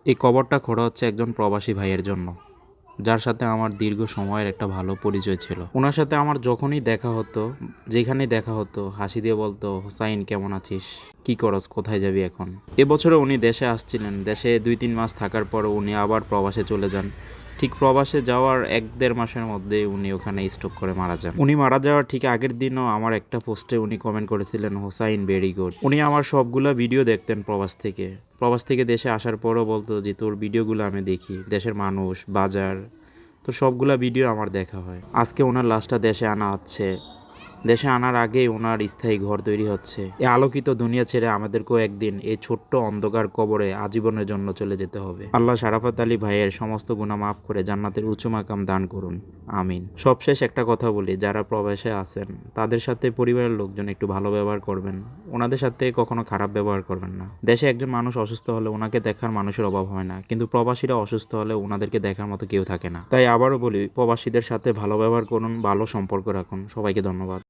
এই কবরটা খোঁড়া হচ্ছে একজন প্রবাসী ভাইয়ের জন্য, যার সাথে আমার দীর্ঘ সময়ের একটা ভালো পরিচয় ছিল। ওনার সাথে আমার যখনই দেখা হতো, যেখানেই দেখা হতো, হাসি দিয়ে বলতো, "হোসাইন, কেমন আছিস? কি করস? কোথায় যাবি এখন?" এবছরে উনি দেশে আসছিলেন। দেশে ২-৩ মাস থাকার পর উনি আবার প্রবাসে চলে যান। ঠিক প্রবাসে যাওয়ার ১-১.৫ মাসের মধ্যেই উনি ওখানে স্ট্রোক করে মারা যান। উনি মারা যাওয়ার ঠিক আগের দিনও আমার একটা পোস্টে উনি কমেন্ট করেছিলেন, "হোসাইন, ভেরি গুড।" উনি আমার সবগুলা ভিডিও দেখতেন প্রবাস থেকে। প্রবাস থেকে দেশে আসার পরও বলতো যে, "তোর ভিডিওগুলো আমি দেখি। দেশের মানুষ, বাজার, তো সবগুলা ভিডিও আমার দেখা হয়।" আজকে ওনার লাশটা দেশে আনা হচ্ছে। দেশে আনার আগেই ওনার স্থায়ী ঘর তৈরি হচ্ছে। এই আলোকিত দুনিয়া ছেড়ে আমাদেরকেও একদিন এই ছোট্ট অন্ধকার কবরে আজীবনের জন্য চলে যেতে হবে। আল্লাহ শারাফত আলী ভাইয়ের সমস্ত গুনাহ মাফ করে জান্নাতের উঁচু মাকাম দান করুন। আমিন। সবশেষ একটা কথা বলি, যারা প্রবাসে আছেন তাদের সাথে পরিবারের লোকজন একটু ভালো ব্যবহার করবেন। ওনাদের সাথে কখনো খারাপ ব্যবহার করবেন না। দেশে একজন মানুষ অসুস্থ হলে ওনাকে দেখার মানুষের অভাব হয় না, কিন্তু প্রবাসীরা অসুস্থ হলে ওনাদেরকে দেখার মতো কেউ থাকে না। তাই আবারও বলি, প্রবাসীদের সাথে ভালো ব্যবহার করুন, ভালো সম্পর্ক রাখুন। সবাইকে ধন্যবাদ।